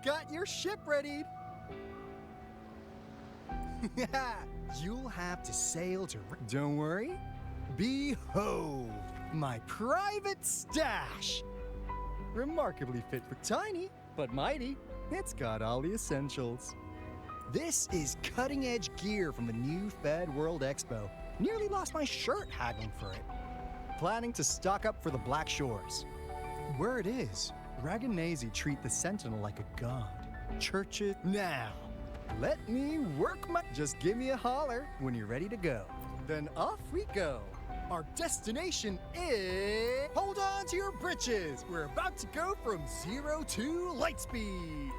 got your ship readied. You'll have to sail to... Don't worry. Behold, my private stash. Remarkably fit for tiny, but mighty. It's got all the essentials. This is cutting-edge gear from the new Fed World Expo. Nearly lost my shirt haggling for it. Planning to stock up for the Black Shores. Word is, Raganese treat the Sentinel like a god. Church it now. Let me work my... Just give me a holler when you're ready to go. Then off we go. Our destination is... Hold on to your britches. We're about to go from 0 to light speed.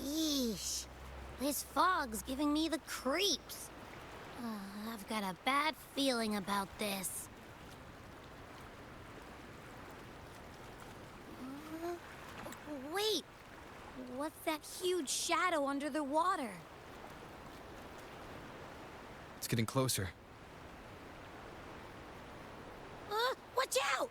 Yeesh. This fog's giving me the creeps. I've got a bad feeling about this. Wait! What's that huge shadow under the water? It's getting closer. Watch out!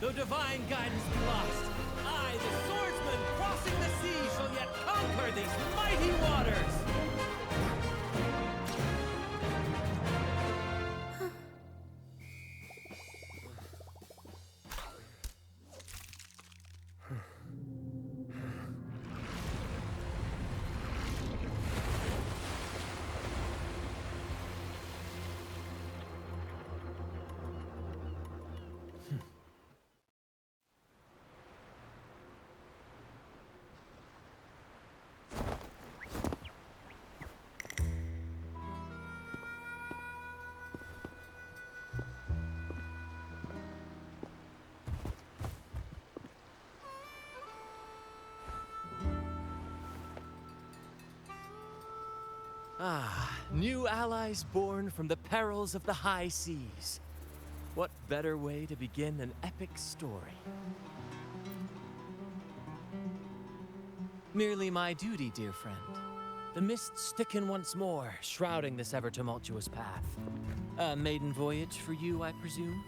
Though divine guidance be lost, I, the swordsman crossing the sea, shall yet conquer these mighty waters! Ah, new allies born from the perils of the high seas. What better way to begin an epic story? Merely my duty, dear friend. The mists thicken once more, shrouding this ever-tumultuous path. A maiden voyage for you, I presume?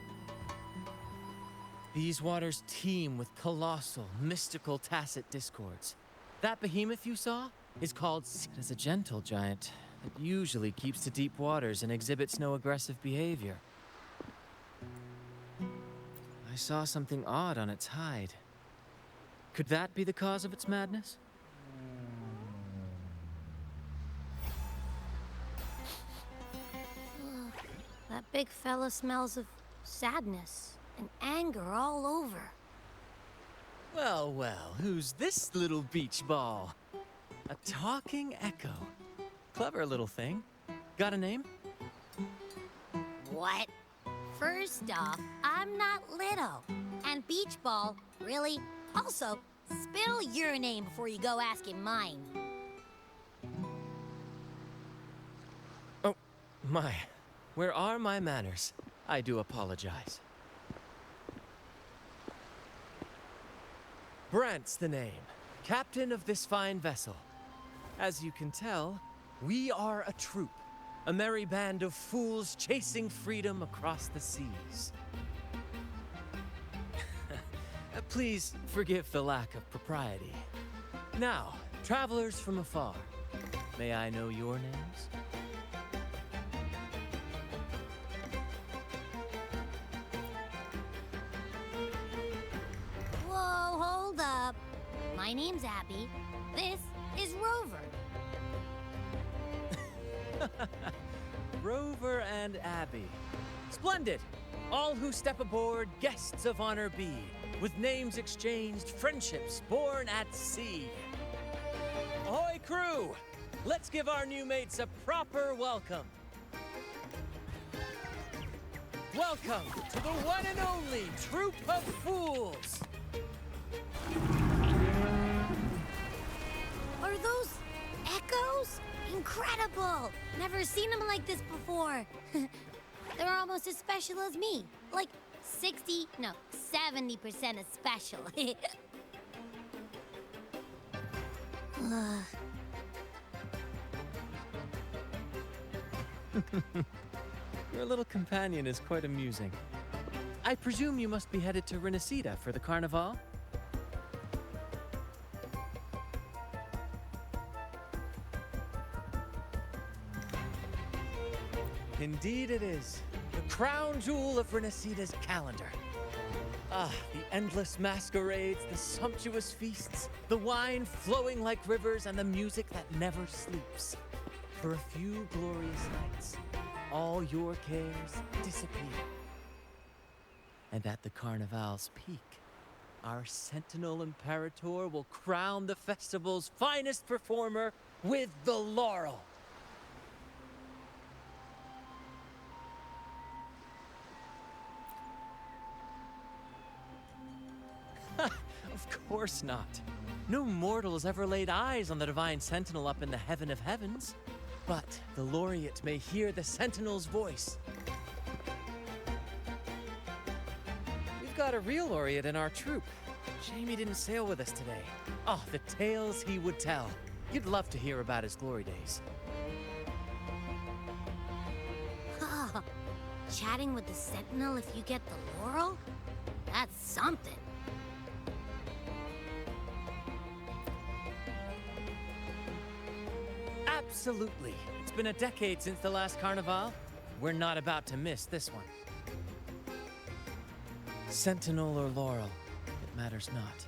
These waters teem with colossal, mystical, tacit discords. That behemoth you saw is called... It is a gentle giant that usually keeps to deep waters and exhibits no aggressive behavior. I saw something odd on its hide. Could that be the cause of its madness? That big fella smells of sadness and anger all over. Well, well, who's this little beach ball? A talking echo. Clever little thing. Got a name? What? First off, I'm not little. And Beach Ball, really? Also, spill your name before you go asking mine. Oh, my. Where are my manners? I do apologize. Brant's the name. Captain of this fine vessel. As you can tell, we are a troop. A merry band of fools chasing freedom across the seas. Please forgive the lack of propriety. Now, travelers from afar, may I know your names? Whoa, hold up. My name's Abby. This is Rover. Rover and Abby. Splendid! All who step aboard, guests of honor be. With names exchanged, friendships born at sea. Ahoy, crew! Let's give our new mates a proper welcome. Welcome to the one and only Troop of Fools! Are those echoes? Incredible! Never seen them like this before. They're almost as special as me. Like 70% as special. Your little companion is quite amusing. I presume you must be headed to Rinascita for the Carnival? Indeed it is. The crown jewel of Rinascita's calendar. Ah, the endless masquerades, the sumptuous feasts, the wine flowing like rivers, and the music that never sleeps. For a few glorious nights, all your cares disappear. And at the Carnival's peak, our Sentinel Imperator will crown the festival's finest performer with the laurel. Of course not. No mortal has ever laid eyes on the Divine Sentinel up in the heaven of heavens. But the laureate may hear the Sentinel's voice. We've got a real laureate in our troop. Shame he didn't sail with us today. Oh, the tales he would tell. You'd love to hear about his glory days. Chatting with the Sentinel if you get the laurel? That's something. Absolutely. It's been a decade since the last Carnival. We're not about to miss this one. Sentinel or laurel, it matters not.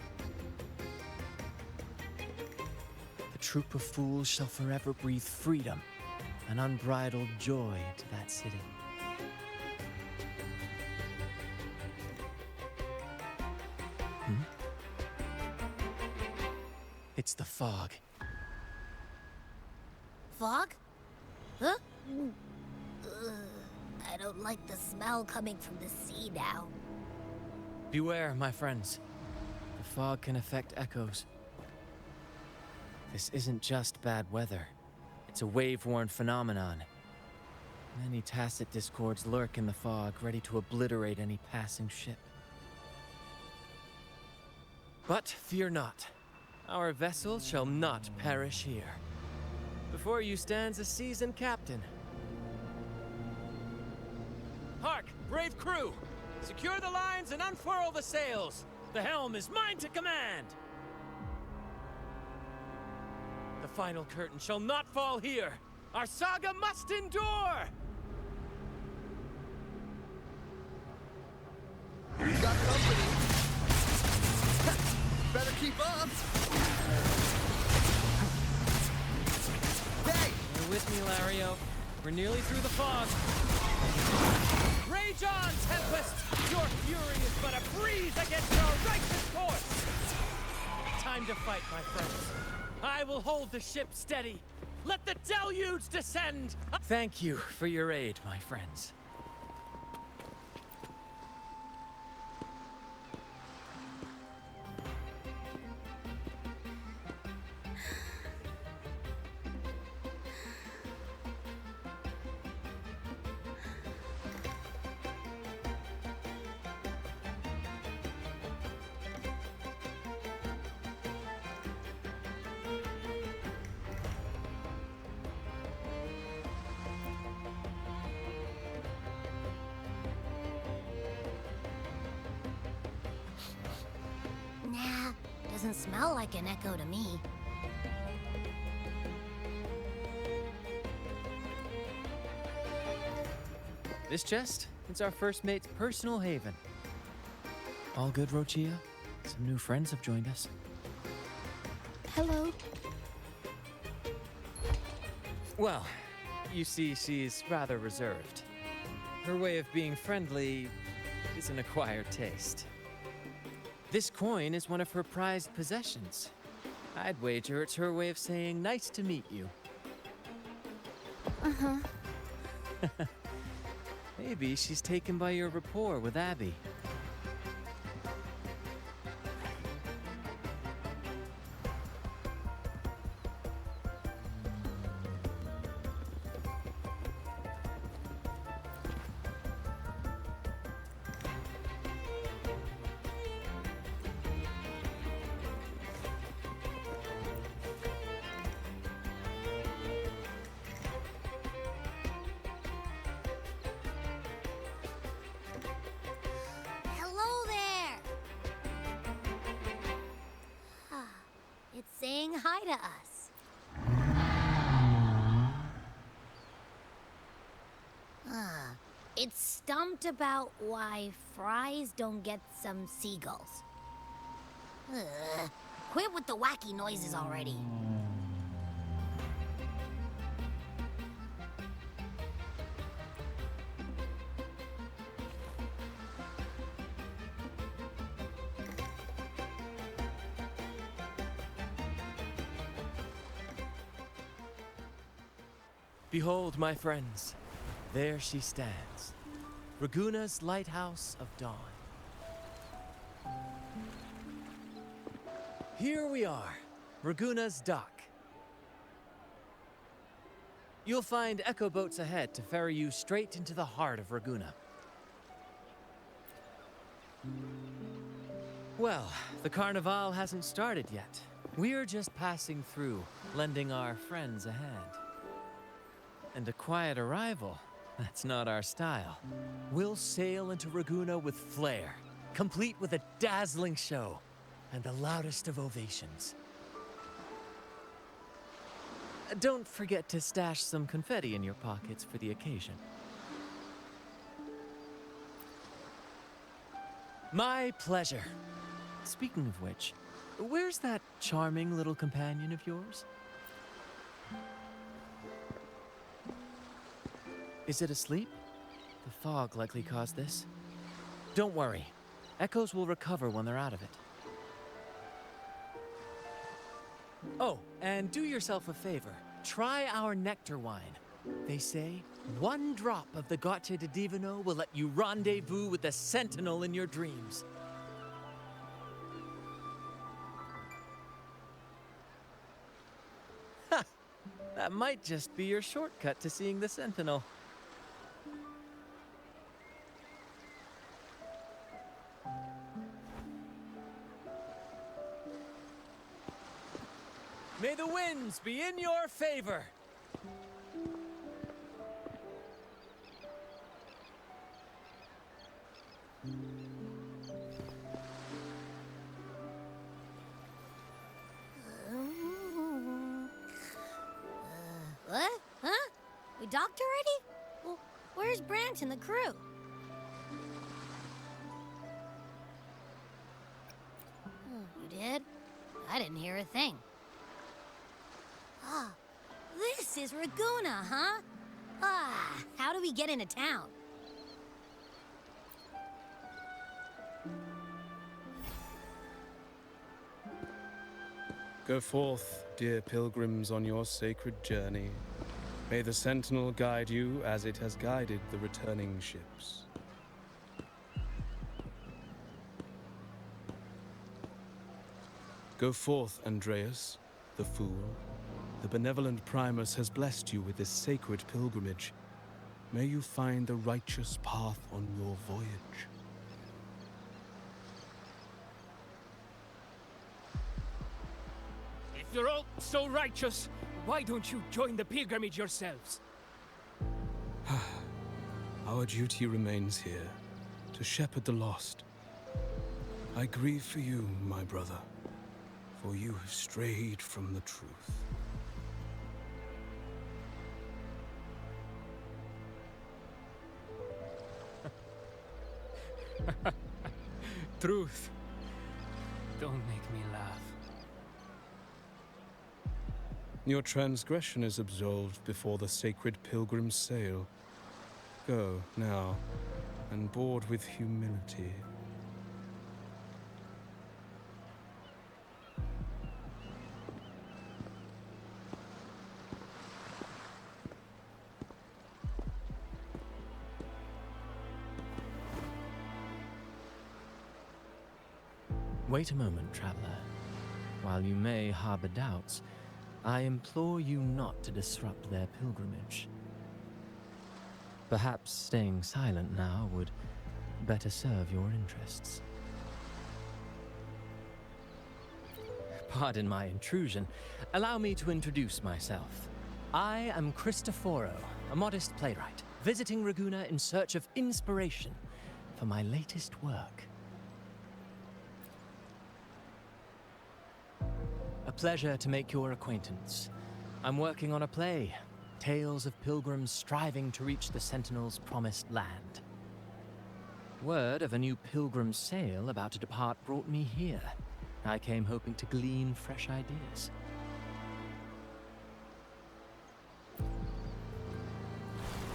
The troop of fools shall forever breathe freedom and unbridled joy into that city. It's the fog. Fog? Huh? I don't like the smell coming from the sea now. Beware, my friends. The fog can affect echoes. This isn't just bad weather. It's a wave-worn phenomenon. Many tacit discords lurk in the fog, ready to obliterate any passing ship. But fear not. Our vessel shall not perish here. Before you stands a seasoned captain. Hark, brave crew! Secure the lines and unfurl the sails! The helm is mine to command! The final curtain shall not fall here! Our saga must endure! We got company. Better keep up. Hey! You're with me, Lario. We're nearly through the fog. Rage on, Tempest! Your fury is but a breeze against our righteous course! Time to fight, my friends. I will hold the ship steady. Let the deluge descend! Thank you for your aid, my friends. Nah, doesn't smell like an echo to me. This chest, it's our first mate's personal haven. All good, Rochia? Some new friends have joined us. Hello. Well, you see, she's rather reserved. Her way of being friendly is an acquired taste. This coin is one of her prized possessions. I'd wager it's her way of saying nice to meet you. Uh-huh. Maybe she's taken by your rapport with Abby. Hello there! It's saying hi to us. It's stumped about why fries don't get some seagulls. Quit with the wacky noises already. Behold, my friends, there she stands, Raguna's Lighthouse of Dawn. Here we are, Raguna's dock. You'll find echo boats ahead to ferry you straight into the heart of Raguna. Well, the Carnival hasn't started yet. We're just passing through, lending our friends a hand. And a quiet arrival, that's not our style. We'll sail into Raguna with flair, complete with a dazzling show and the loudest of ovations. Don't forget to stash some confetti in your pockets for the occasion. My pleasure. Speaking of which, where's that charming little companion of yours? Is it asleep? The fog likely caused this. Don't worry. Echoes will recover when they're out of it. Oh, and do yourself a favor. Try our nectar wine. They say one drop of the Gace de Divino will let you rendezvous with the Sentinel in your dreams. Ha! That might just be your shortcut to seeing the Sentinel. May the winds be in your favor! What? Huh? We docked already? Well, where's Brant and the crew? You did? I didn't hear a thing. Ah, this is Raguna, huh? How do we get into town? Go forth, dear pilgrims, on your sacred journey. May the Sentinel guide you as it has guided the returning ships. Go forth, Andreas, the fool. The benevolent Primus has blessed you with this sacred pilgrimage. May you find the righteous path on your voyage. If you're all so righteous, why don't you join the pilgrimage yourselves? Our duty remains here, to shepherd the lost. I grieve for you, my brother, for you have strayed from the truth. Truth. Don't make me laugh. Your transgression is absolved before the sacred pilgrims sail. Go, now, and bored with humility. Wait a moment, traveler. While you may harbor doubts, I implore you not to disrupt their pilgrimage. Perhaps staying silent now would better serve your interests. Pardon my intrusion. Allow me to introduce myself. I am Cristoforo, a modest playwright, visiting Ragunna in search of inspiration for my latest work. A pleasure to make your acquaintance. I'm working on a play, tales of pilgrims striving to reach the Sentinel's promised land. Word of a new pilgrim sail about to depart brought me here. I came hoping to glean fresh ideas.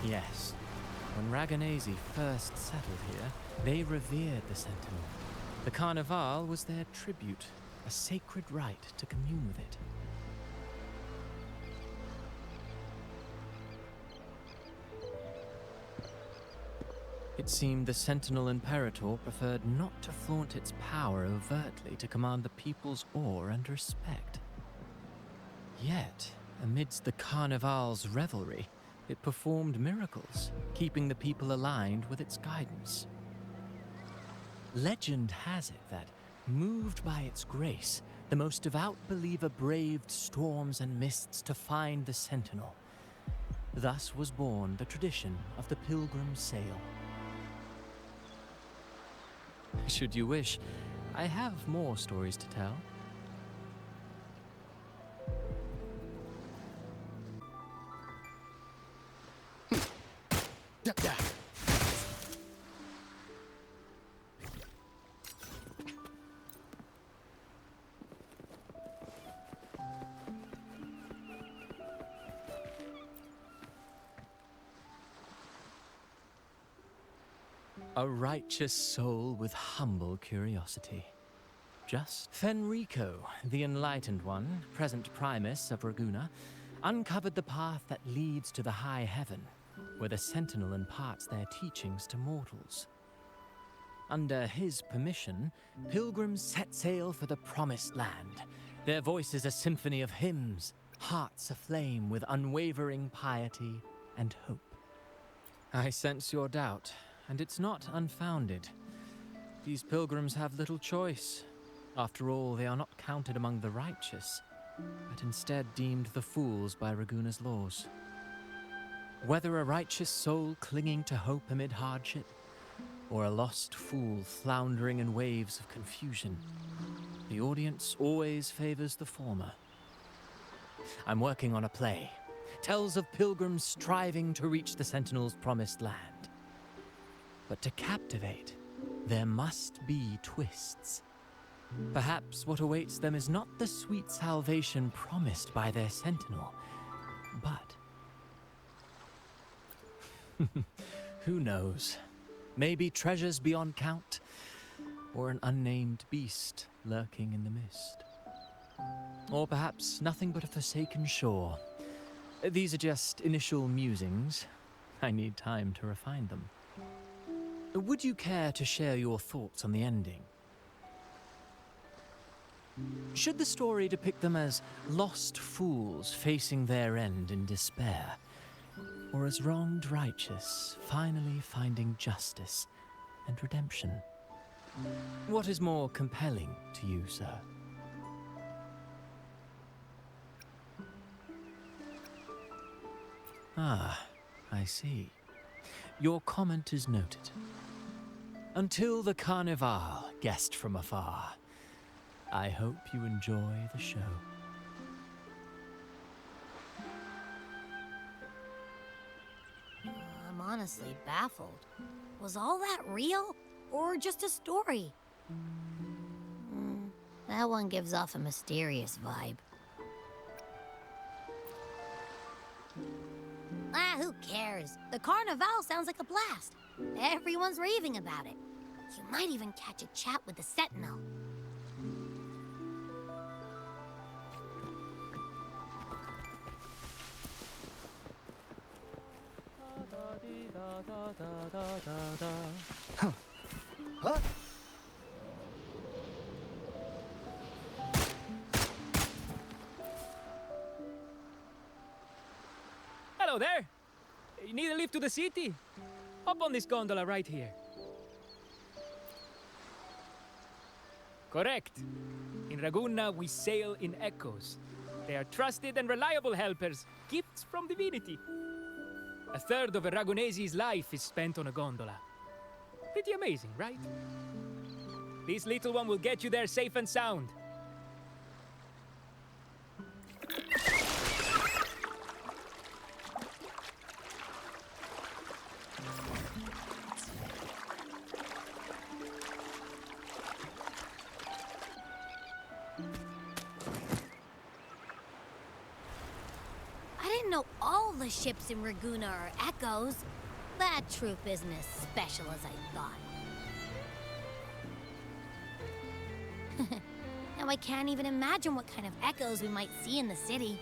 Yes, when Raganese first settled here, they revered the Sentinel. The Carnival was their tribute, a sacred right to commune with it. It seemed the Sentinel Imperator preferred not to flaunt its power overtly to command the people's awe and respect. Yet, amidst the Carnival's revelry, it performed miracles, keeping the people aligned with its guidance. Legend has it that, moved by its grace, the most devout believer braved storms and mists to find the Sentinel. Thus was born the tradition of the Pilgrim Sail. Should you wish, I have more stories to tell. A righteous soul with humble curiosity. Just Fenrico, the Enlightened One, present Primus of Ragunna, uncovered the path that leads to the high heaven, where the Sentinel imparts their teachings to mortals. Under his permission, pilgrims set sail for the Promised Land, their voices a symphony of hymns, hearts aflame with unwavering piety and hope. I sense your doubt, and it's not unfounded. These pilgrims have little choice. After all, they are not counted among the righteous, but instead deemed the fools by Ragunna's laws. Whether a righteous soul clinging to hope amid hardship, or a lost fool floundering in waves of confusion, the audience always favors the former. I'm working on a play. Tells of pilgrims striving to reach the Sentinel's promised land. But to captivate, there must be twists. Perhaps what awaits them is not the sweet salvation promised by their Sentinel, but... who knows? Maybe treasures beyond count, or an unnamed beast lurking in the mist. Or perhaps nothing but a forsaken shore. These are just initial musings. I need time to refine them. Would you care to share your thoughts on the ending? Should the story depict them as lost fools facing their end in despair, or as wronged righteous finally finding justice and redemption? What is more compelling to you, sir? Ah, I see. Your comment is noted. Until the Carnival, guest from afar, I hope you enjoy the show. I'm honestly baffled. Was all that real, or just a story? That one gives off a mysterious vibe. Who cares? The Carnival sounds like a blast. Everyone's raving about it. You might even catch a chat with the Sentinel. Huh? Hello there! You need a lift to the city? Hop on this gondola right here. Correct. In Raguna, we sail in echoes. They are trusted and reliable helpers, gifts from divinity. A third of a Ragunese's life is spent on a gondola. Pretty amazing, right? This little one will get you there safe and sound. I didn't know all the ships in Raguna are echoes. That troop isn't as special as I thought. Now I can't even imagine what kind of echoes we might see in the city.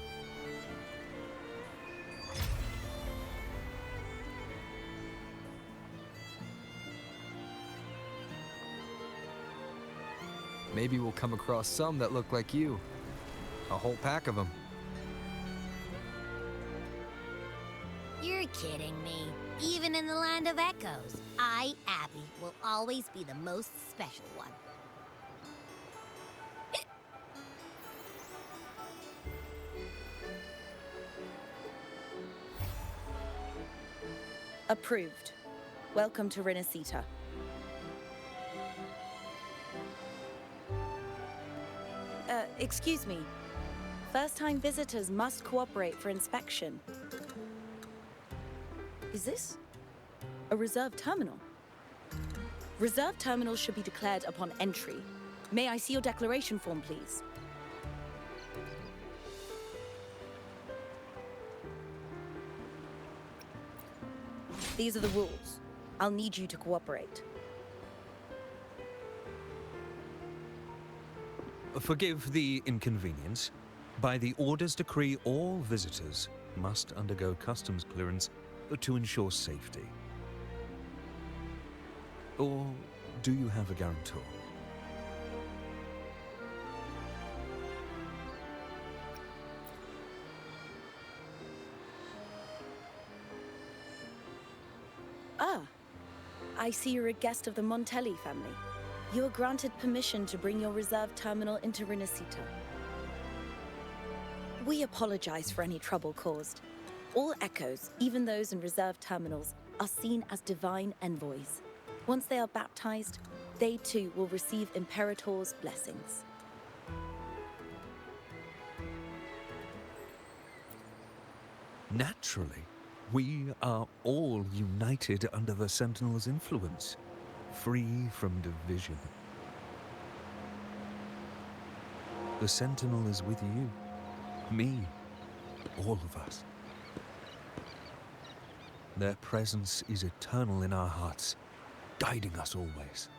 Maybe we'll come across some that look like you. A whole pack of them. You're kidding me. Even in the land of echoes, I, Abby, will always be the most special one. Approved. Welcome to Rinascita. Excuse me. First-time visitors must cooperate for inspection. Is this a reserve terminal? Reserve terminals should be declared upon entry. May I see your declaration form, please? These are the rules. I'll need you to cooperate. Forgive the inconvenience. By the Order's decree, all visitors must undergo customs clearance to ensure safety. Or do you have a guarantor? Ah, I see you're a guest of the Montelli family. You are granted permission to bring your reserve terminal into Rinascita. We apologize for any trouble caused. All echoes, even those in reserve terminals, are seen as divine envoys. Once they are baptized, they too will receive Imperator's blessings. Naturally, we are all united under the Sentinel's influence, free from division. The Sentinel is with you, me, all of us. Their presence is eternal in our hearts, guiding us always.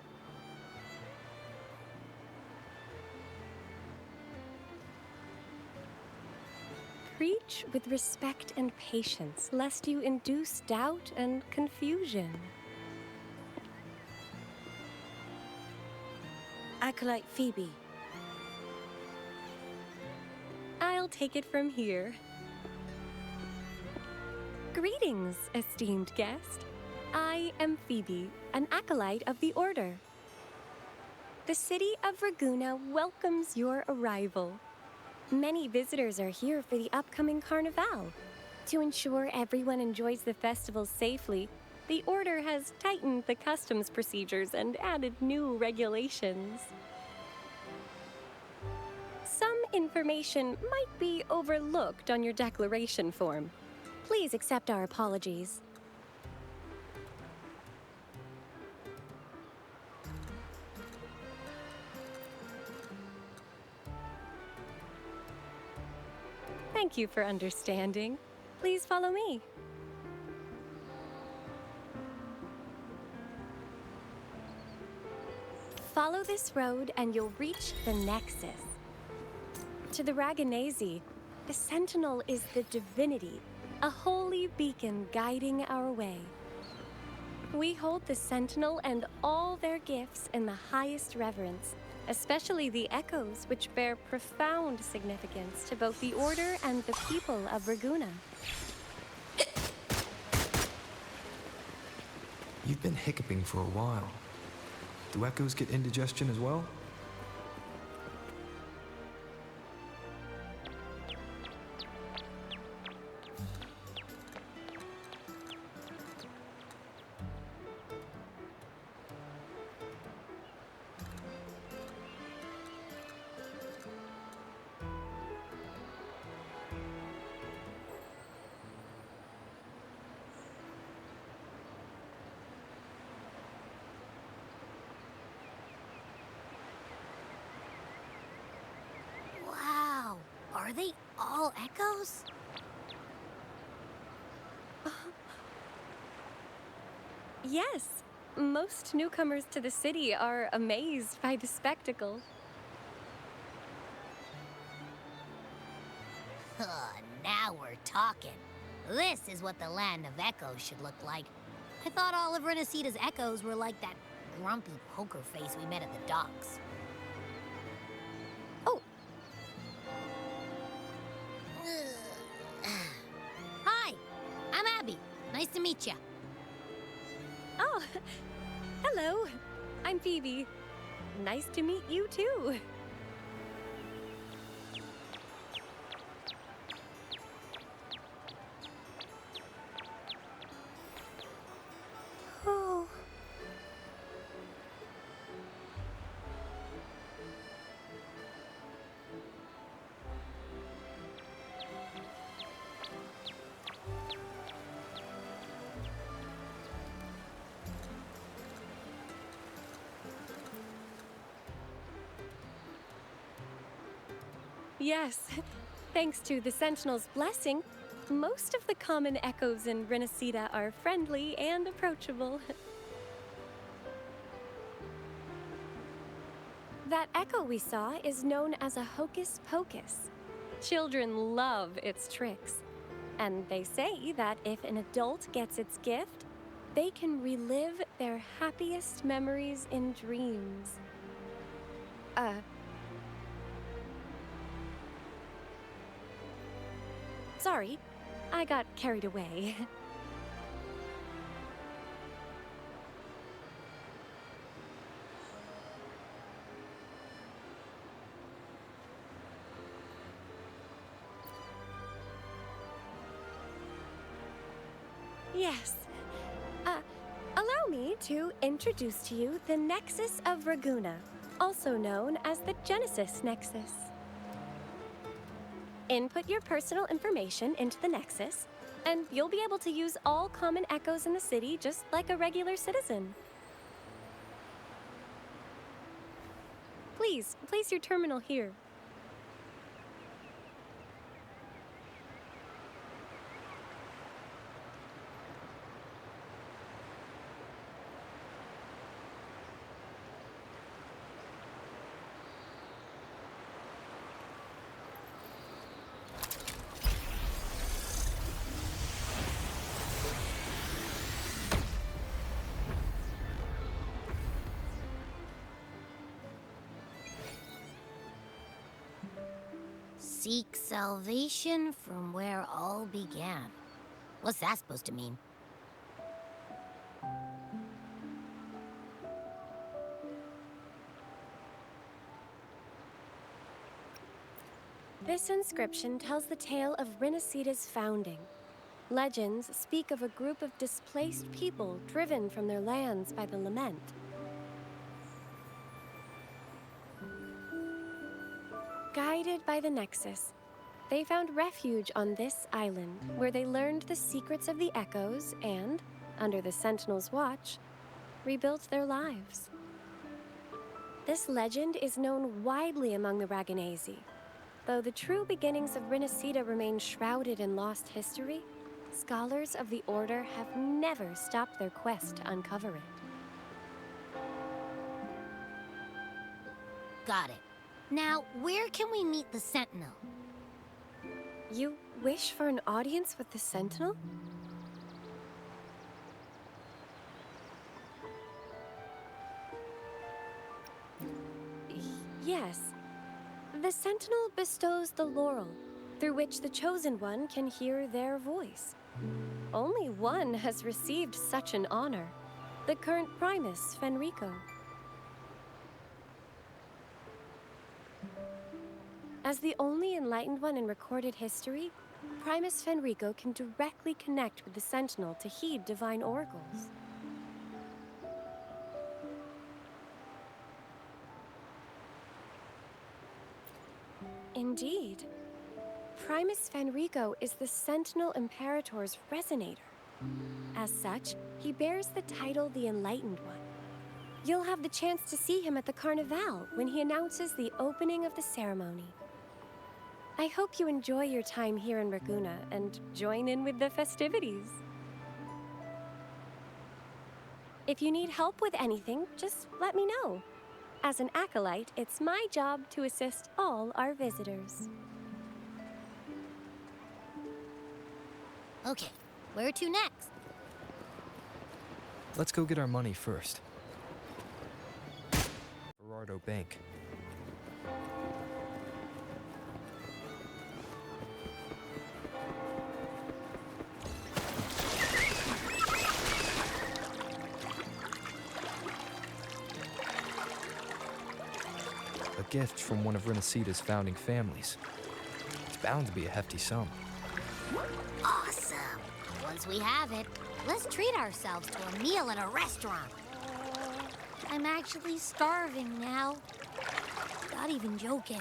Preach with respect and patience, lest you induce doubt and confusion. Acolyte Phoebe. I'll take it from here. Greetings, esteemed guest. I am Phoebe, an acolyte of the Order. The city of Raguna welcomes your arrival. Many visitors are here for the upcoming Carnival. To ensure everyone enjoys the festival safely, the Order has tightened the customs procedures and added new regulations. Some information might be overlooked on your declaration form. Please accept our apologies. Thank you for understanding. Please follow me. Follow this road and you'll reach the Nexus. To the Raganese, the Sentinel is the divinity, a holy beacon guiding our way. We hold the Sentinel and all their gifts in the highest reverence, especially the echoes, which bear profound significance to both the Order and the people of Raguna. You've been hiccuping for a while. Do echoes get indigestion as well? Wow, are they all echoes? Yes, most newcomers to the city are amazed by the spectacle. Now we're talking. This is what the land of echoes should look like. I thought all of Rinascita's echoes were like that grumpy poker face we met at the docks. Oh, Hi, I'm Abby. Nice to meet you. oh, hello. I'm Phoebe. Nice to meet you too. Oh. Yes, thanks to the Sentinel's blessing, most of the common echoes in Rinascita are friendly and approachable. That echo we saw is known as a hocus pocus. Children love its tricks, and they say that if an adult gets its gift, they can relive their happiest memories in dreams. Sorry, I got carried away. Yes. Allow me to introduce to you the Nexus of Raguna, also known as the Genesis Nexus. Input your personal information into the Nexus, and you'll be able to use all common echoes in the city just like a regular citizen. Please, place your terminal here. Seek salvation from where all began. What's that supposed to mean? This inscription tells the tale of Rinascita's founding. Legends speak of a group of displaced people driven from their lands by the Lament. Guided by the Nexus, they found refuge on this island, where they learned the secrets of the echoes and, under the Sentinel's watch, rebuilt their lives. This legend is known widely among the Raganese. Though the true beginnings of Rinascita remain shrouded in lost history, scholars of the Order have never stopped their quest to uncover it. Got it. Now, where can we meet the Sentinel? You wish for an audience with the Sentinel? Yes. The Sentinel bestows the laurel, through which the Chosen One can hear their voice. Only one has received such an honor, the current Primus, Fenrico. As the only enlightened one in recorded history, Primus Fenrico can directly connect with the Sentinel to heed divine oracles. Indeed. Primus Fenrico is the Sentinel Imperator's resonator. As such, he bears the title the Enlightened One. You'll have the chance to see him at the Carnival when he announces the opening of the ceremony. I hope you enjoy your time here in Raguna and join in with the festivities. If you need help with anything, just let me know. As an acolyte, it's my job to assist all our visitors. Okay, where to next? Let's go get our money first. Berardo Bank. A gift from one of Rinascita's founding families. It's bound to be a hefty sum. Awesome. Once we have it, let's treat ourselves to a meal at a restaurant. I'm actually starving now. Not even joking.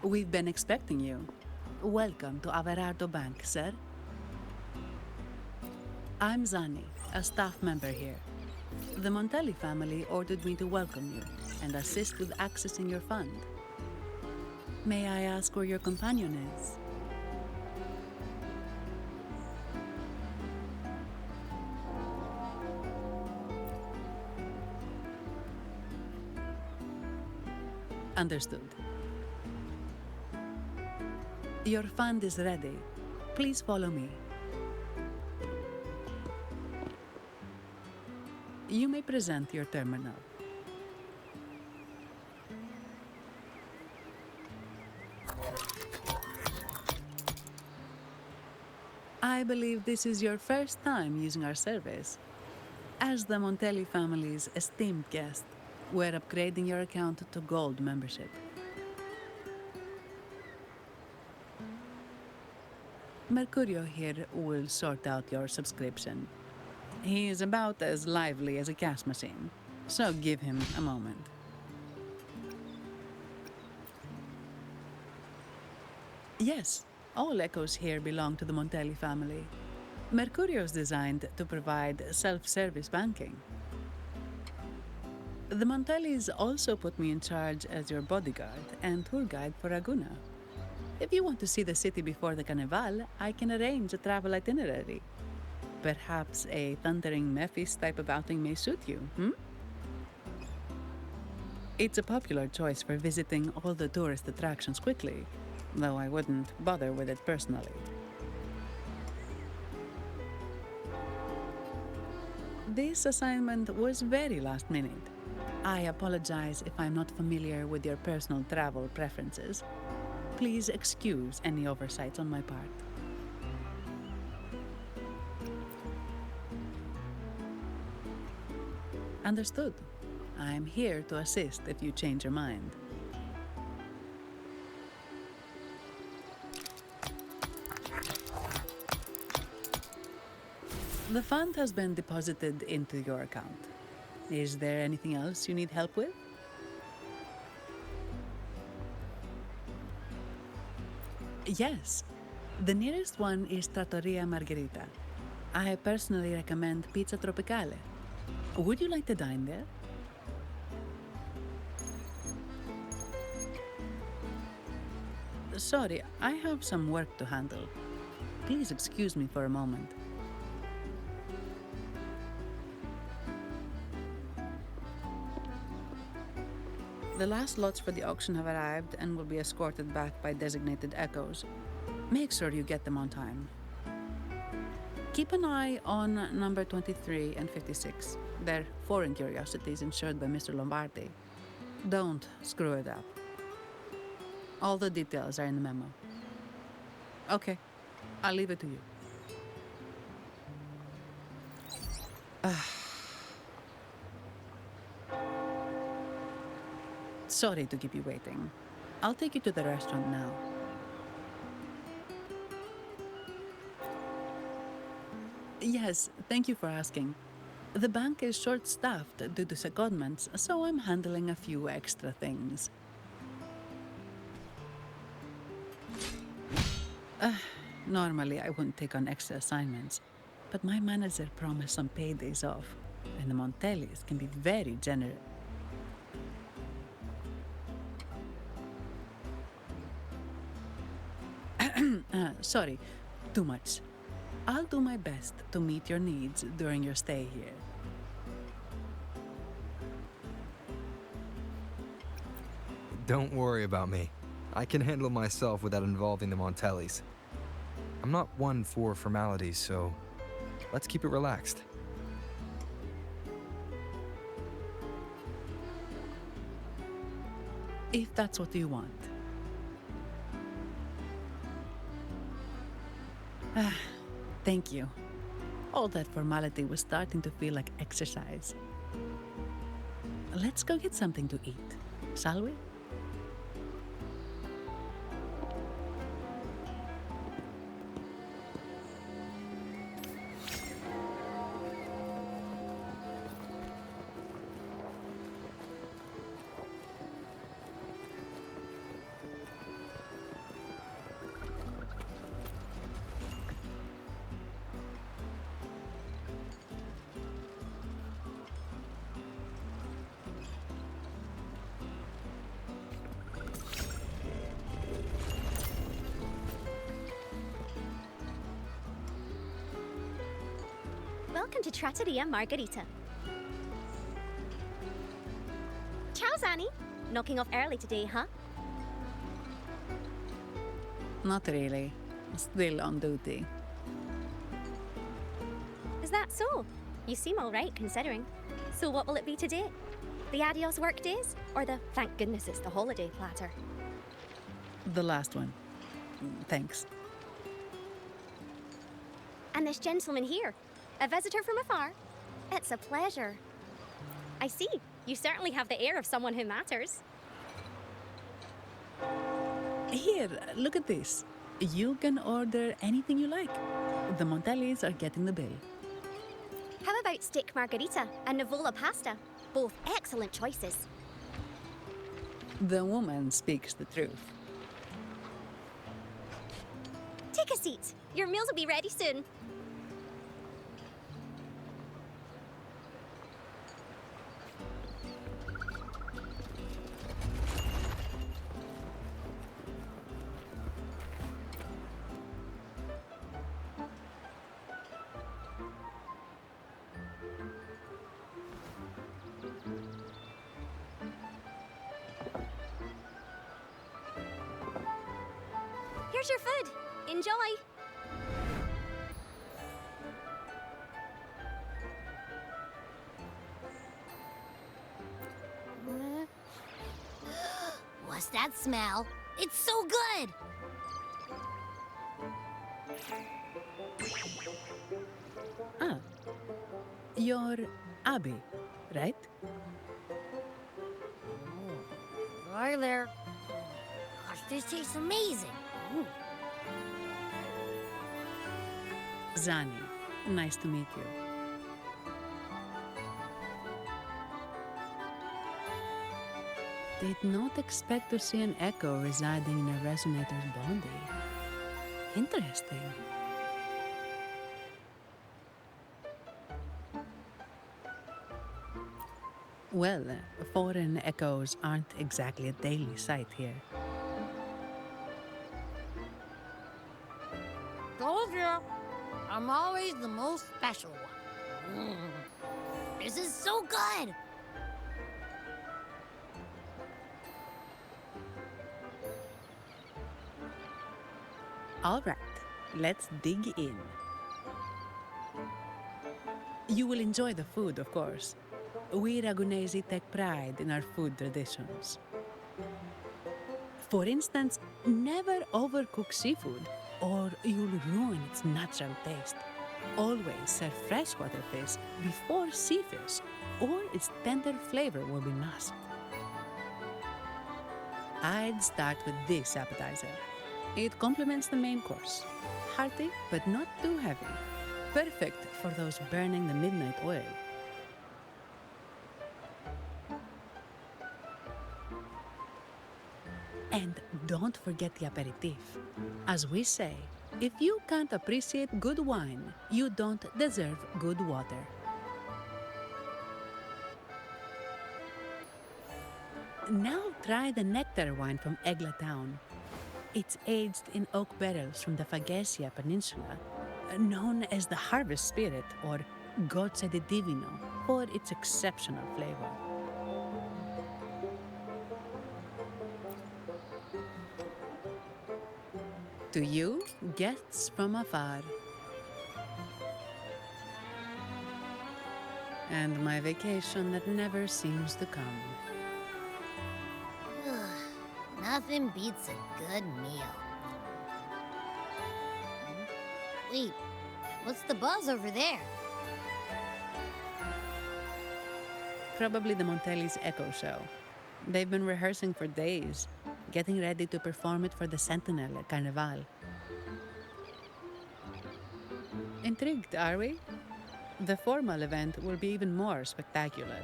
We've been expecting you. Welcome to Averardo Bank, sir. I'm Zani, a staff member here. The Montelli family ordered me to welcome you and assist with accessing your fund. May I ask where your companion is? Understood. Your fund is ready. Please follow me. You may present your terminal. I believe this is your first time using our service. As the Montelli family's esteemed guest, we're upgrading your account to Gold membership. Mercurio here will sort out your subscription. He is about as lively as a cash machine, so give him a moment. Yes, all echoes here belong to the Montelli family. Mercurio is designed to provide self-service banking. The Montellis also put me in charge as your bodyguard and tour guide for Raguna. If you want to see the city before the Carnival, I can arrange a travel itinerary. Perhaps a thundering Memphis type of outing may suit you, It's a popular choice for visiting all the tourist attractions quickly, though I wouldn't bother with it personally. This assignment was very last minute. I apologize if I'm not familiar with your personal travel preferences. Please excuse any oversights on my part. Understood. I'm here to assist if you change your mind. The fund has been deposited into your account. Is there anything else you need help with? Yes. The nearest one is Trattoria Margherita. I personally recommend Pizza Tropicale. Would you like to dine there? Sorry, I have some work to handle. Please excuse me for a moment. The last lots for the auction have arrived and will be escorted back by designated echoes. Make sure you get them on time. Keep an eye on number 23 and 56. They're foreign curiosities insured by Mr. Lombardi. Don't screw it up. All the details are in the memo. Okay, I'll leave it to you. Sorry to keep you waiting. I'll take you to the restaurant now. Yes, thank you for asking. The bank is short-staffed due to secondments, so I'm handling a few extra things. Normally, I wouldn't take on extra assignments, but my manager promised some paydays off, and the Montellis can be very generous. Sorry, too much. I'll do my best to meet your needs during your stay here. Don't worry about me. I can handle myself without involving the Montellis. I'm not one for formalities, so let's keep it relaxed. If that's what you want. Thank you. All that formality was starting to feel like exercise. Let's go get something to eat, shall we? Welcome to Trattoria Margherita. Ciao, Zanni. Knocking off early today, huh? Not really. Still on duty. Is that so? You seem all right, considering. So what will it be today? The adios work days? Or the thank goodness it's the holiday platter? The last one. Thanks. And this gentleman here, a visitor from afar? It's a pleasure. I see. You certainly have the air of someone who matters. Here, look at this. You can order anything you like. The Montellis are getting the bill. How about steak margherita and Nivola pasta? Both excellent choices. The woman speaks the truth. Take a seat. Your meals will be ready soon. Here's your food. Enjoy. Trust that smell. It's so good. Ah, you're Abby, right? Hi there. Gosh, this tastes amazing. Ooh. Zani, nice to meet you. Did not expect to see an echo residing in a resonator's body. Interesting. Well, foreign echoes aren't exactly a daily sight here. Told you. I'm always the most special one. This is so good. All right, let's dig in. You will enjoy the food, of course. We Ragunesi take pride in our food traditions. For instance, never overcook seafood, or you'll ruin its natural taste. Always serve freshwater fish before sea fish, or its tender flavor will be masked. I'd start with this appetizer. It complements the main course. Hearty, but not too heavy. Perfect for those burning the midnight oil. And don't forget the aperitif. As we say, if you can't appreciate good wine, you don't deserve good water. Now try the nectar wine from Egla Town. It's aged in oak barrels from the Fagesia Peninsula, known as the Harvest Spirit or Goce di Divino for its exceptional flavor. To you, guests from afar. And my vacation that never seems to come. Nothing beats a good meal. Wait, what's the buzz over there? Probably the Montelli's Echo Show. They've been rehearsing for days, getting ready to perform it for the Sentinel at Carnival. Intrigued, are we? The formal event will be even more spectacular.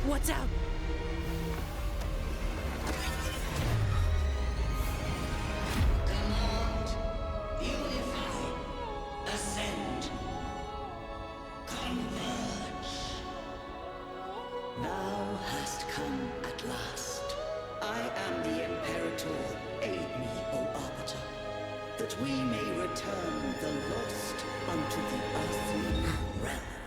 What's up? Thou hast come at last. I am the Imperator. Aid me, O Arbiter, that we may return the lost unto the earthly realm.